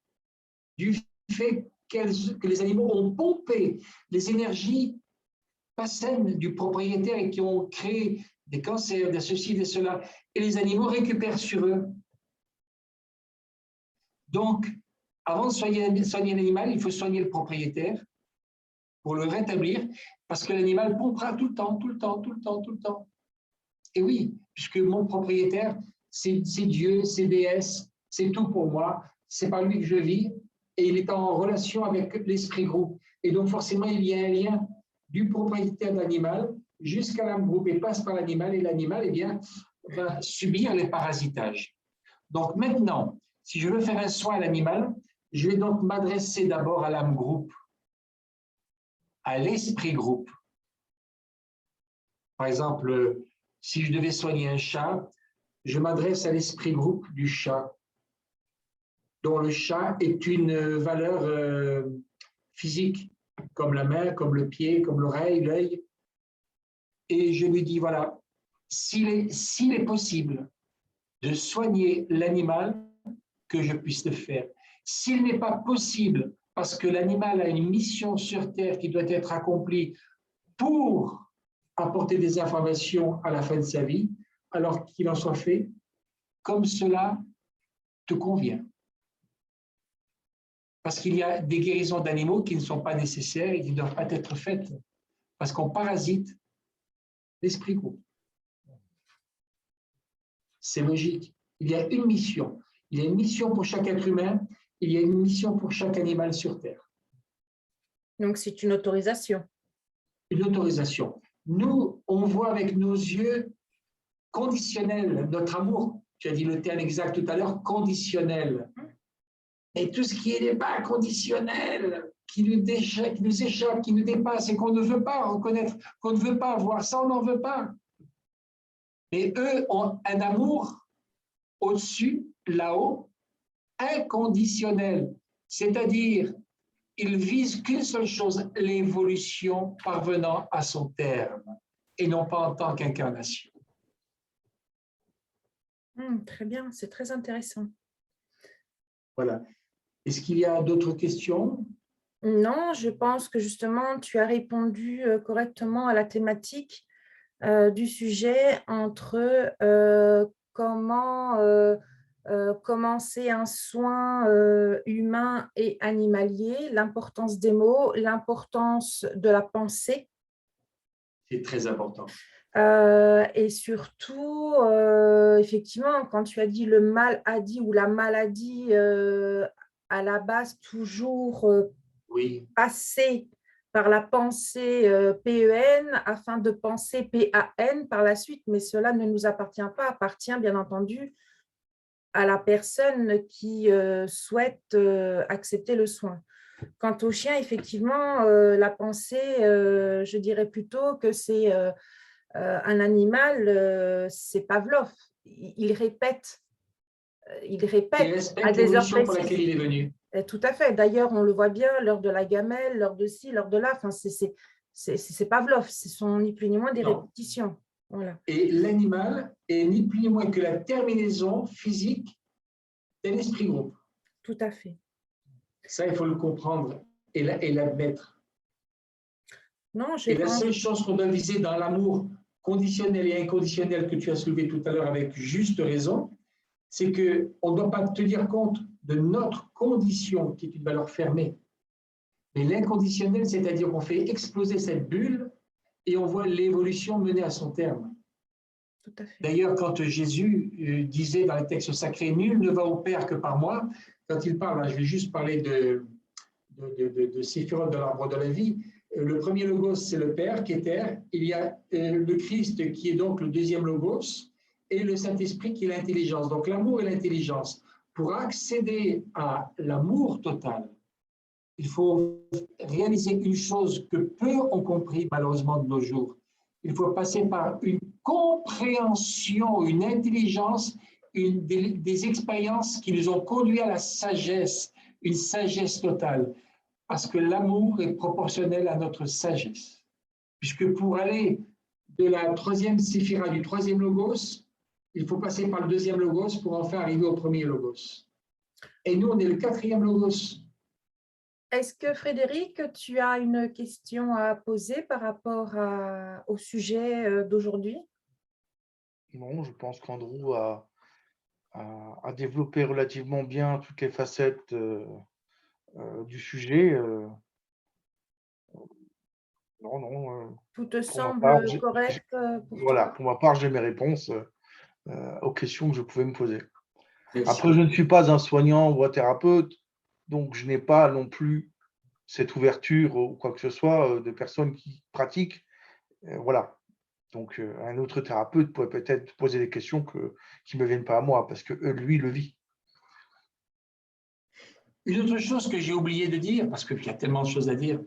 du fait que les animaux ont pompé les énergies pas saines du propriétaire et qui ont créé des cancers, des ceci, des cela, et les animaux récupèrent sur eux. Donc, avant de soigner l'animal, il faut soigner le propriétaire pour le rétablir, parce que l'animal pompera tout le temps, tout le temps, tout le temps, tout le temps. Et oui, puisque mon propriétaire, c'est Dieu, c'est déesse, c'est tout pour moi, c'est par lui que je vis, et il est en relation avec l'esprit groupe. Et donc, forcément, il y a un lien du propriétaire de l'animal jusqu'à l'âme groupe et passe par l'animal, et l'animal, eh bien, va subir les parasitages. Donc, maintenant, si je veux faire un soin à l'animal, je vais donc m'adresser d'abord à l'âme groupe, à l'esprit groupe. Par exemple, si je devais soigner un chat, je m'adresse à l'esprit groupe du chat, dont le chat est une valeur physique, comme la main, comme le pied, comme l'oreille, l'œil. Et je lui dis, voilà, s'il est possible de soigner l'animal, que je puisse le faire. S'il n'est pas possible, parce que l'animal a une mission sur Terre qui doit être accomplie pour apporter des informations à la fin de sa vie, alors qu'il en soit fait comme cela te convient. Parce qu'il y a des guérisons d'animaux qui ne sont pas nécessaires et qui ne doivent pas être faites, parce qu'on parasite l'esprit groupe. C'est logique. Il y a une mission. Il y a une mission pour chaque être humain, il y a une mission pour chaque animal sur Terre. Donc, c'est une autorisation. Une autorisation. Nous, on voit avec nos yeux conditionnels notre amour. Tu as dit le terme exact tout à l'heure, conditionnel. Et tout ce qui est pas conditionnel, qui nous échappe, qui nous dépasse et qu'on ne veut pas reconnaître, qu'on ne veut pas voir, ça, on n'en veut pas. Mais eux ont un amour au-dessus, là-haut, inconditionnel. C'est-à-dire, ils visent qu'une seule chose, l'évolution parvenant à son terme, et non pas en tant qu'incarnation. Très bien, c'est très intéressant. Voilà. Est-ce qu'il y a d'autres questions? Non, je pense que justement, tu as répondu correctement à la thématique du sujet entre comment commencer un soin humain et animalier, l'importance des mots, l'importance de la pensée. C'est très important. Et surtout, effectivement, quand tu as dit le mal a dit ou la maladie, à la base, toujours Oui. passer par la pensée PEN afin de penser PAN par la suite, mais cela ne nous appartient pas, appartient bien entendu à la personne qui souhaite accepter le soin. Quant au chien, effectivement, la pensée, je dirais plutôt que c'est un animal, c'est Pavlov. Il répète Il à respecte des heures l'évolution pour laquelle précises. il est venu. Tout à fait. D'ailleurs, on le voit bien lors de la gamelle, lors de ci, lors de là. Enfin, c'est Pavlov. Ce sont ni plus ni moins des répétitions. Voilà. Et l'animal est ni plus ni moins que la terminaison physique de l'esprit groupe. Tout à fait. Ça, il faut le comprendre et l'admettre. Non, et la seule chose qu'on doit viser dans l'amour conditionnel et inconditionnel que tu as soulevé tout à l'heure avec juste raison, c'est qu'on ne doit pas tenir compte de notre condition qui est une valeur fermée. Mais l'inconditionnel, c'est-à-dire qu'on fait exploser cette bulle et on voit l'évolution mener à son terme. D'ailleurs, quand Jésus disait dans les textes sacrés « Nul ne va au Père que par moi », quand il parle, je vais juste parler de Séphiroth de l'arbre de la vie, Le premier logos, c'est le Père, Keter. Il y a le Christ, qui est donc le deuxième logos, et le Saint-Esprit, qui est l'intelligence. Donc, l'amour et l'intelligence. Pour accéder à l'amour total, il faut réaliser une chose que peu ont compris, malheureusement, de nos jours. Il faut passer par une compréhension, une intelligence, des expériences qui nous ont conduit à la sagesse, une sagesse totale. Parce que l'amour est proportionnel à notre sagesse. Puisque pour aller de la troisième séphira, du troisième logos, il faut passer par le deuxième logos pour enfin arriver au premier logos. Et nous, on est le quatrième logos. Est-ce que Frédéric, tu as une question à poser par rapport au sujet d'aujourd'hui? Non, je pense qu'Andrew a développé relativement bien toutes les facettes du sujet. Non, Tout te pour ma part, semble correct pour voilà, toi? pour ma part, j'ai mes réponses aux questions que je pouvais me poser. Merci. Après, je ne suis pas un soignant ou un thérapeute, donc je n'ai pas non plus cette ouverture ou quoi que ce soit de personnes qui pratiquent. Voilà. Donc, un autre thérapeute pourrait peut-être poser des questions qui ne me viennent pas à moi, parce que lui le vit. Une autre chose que j'ai oublié de dire, parce qu'il y a tellement de choses à dire,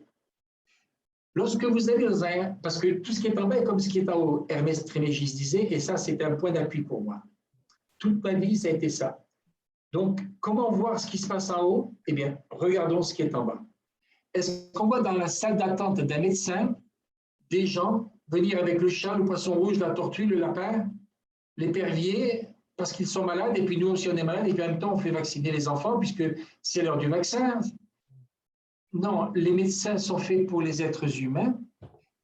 lorsque vous allez dans un... Parce que tout ce qui est en bas est comme ce qui est en haut, Hermès Trismégiste disait, et ça, c'est un point d'appui pour moi. Toute ma vie, ça a été ça. Donc, comment voir ce qui se passe en haut? Eh bien, regardons ce qui est en bas. Est-ce qu'on voit dans la salle d'attente d'un médecin des gens venir avec le chat, le poisson rouge, la tortue, le lapin, l'épervier, parce qu'ils sont malades, et puis nous aussi on est malades, et puis en même temps on fait vacciner les enfants, puisque c'est l'heure du vaccin? Non, les médecins sont faits pour les êtres humains,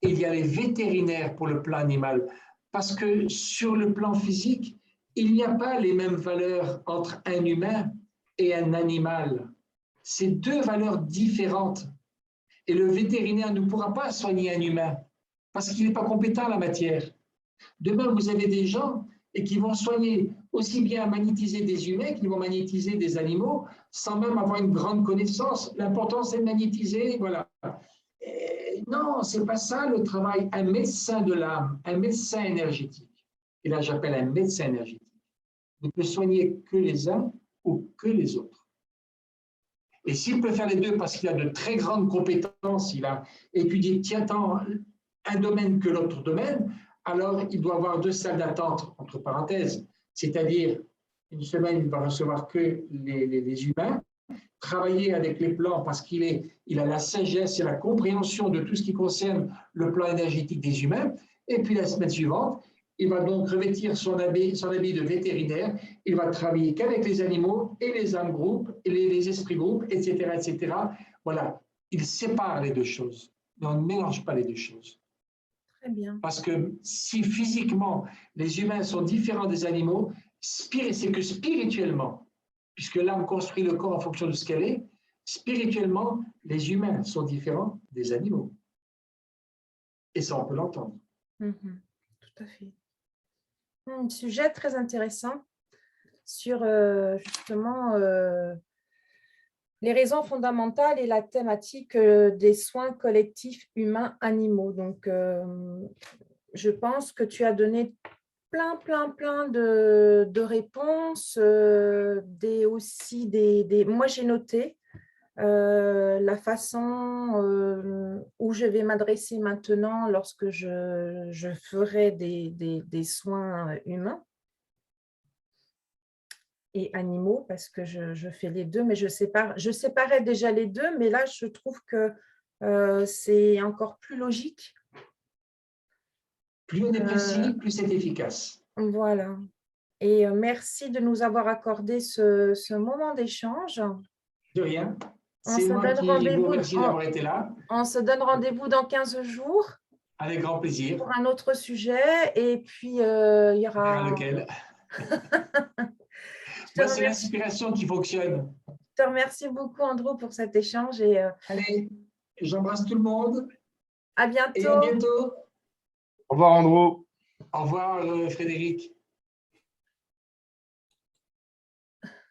et il y a les vétérinaires pour le plan animal, parce que sur le plan physique, il n'y a pas les mêmes valeurs entre un humain et un animal. C'est deux valeurs différentes. Et le vétérinaire ne pourra pas soigner un humain parce qu'il n'est pas compétent en la matière. Demain, vous avez des gens qui vont soigner aussi bien magnétiser des humains qu'ils vont magnétiser des animaux sans même avoir une grande connaissance. L'important, c'est de magnétiser, voilà. Et non, ce n'est pas ça le travail. Un médecin de l'âme, un médecin énergétique, et là j'appelle un médecin énergétique, ne peut soigner que les uns ou que les autres. Et s'il peut faire les deux parce qu'il a de très grandes compétences, il a étudié tant un domaine que l'autre domaine, alors il doit avoir deux salles d'attente, entre parenthèses, c'est-à-dire une semaine, il ne va recevoir que les humains, travailler avec les plans parce qu'il a la sagesse et la compréhension de tout ce qui concerne le plan énergétique des humains, et puis la semaine suivante, il va donc revêtir son habit de vétérinaire, il va travailler qu'avec les animaux et les âmes groupes, et les esprits groupes, etc., etc. Voilà, il sépare les deux choses, mais on ne mélange pas les deux choses. Très bien. Parce que si physiquement les humains sont différents des animaux, c'est que spirituellement, puisque l'âme construit le corps en fonction de ce qu'elle est, spirituellement, les humains sont différents des animaux. Et ça, on peut l'entendre. Tout à fait. Un sujet très intéressant sur justement les raisons fondamentales et la thématique des soins collectifs humains-animaux. Donc, je pense que tu as donné plein de réponses, aussi Moi, j'ai noté la façon où je vais m'adresser maintenant lorsque je ferai des soins humains et animaux, parce que je fais les deux, mais je séparais déjà les deux, mais là, je trouve que c'est encore plus logique. Plus on est précis, plus c'est efficace. Voilà. Et merci de nous avoir accordé ce moment d'échange. De rien. On C'est se moi donne qui vous remercie d'avoir été là. On se donne rendez-vous dans 15 jours Avec grand plaisir. pour un autre sujet. Et puis, il y aura… Lequel? Je Moi, c'est l'inspiration qui fonctionne. te remercie beaucoup, Andrew, pour cet échange. Et allez, j'embrasse tout le monde. à bientôt. Et à bientôt. Au revoir, Andrew. Au revoir, Frédéric.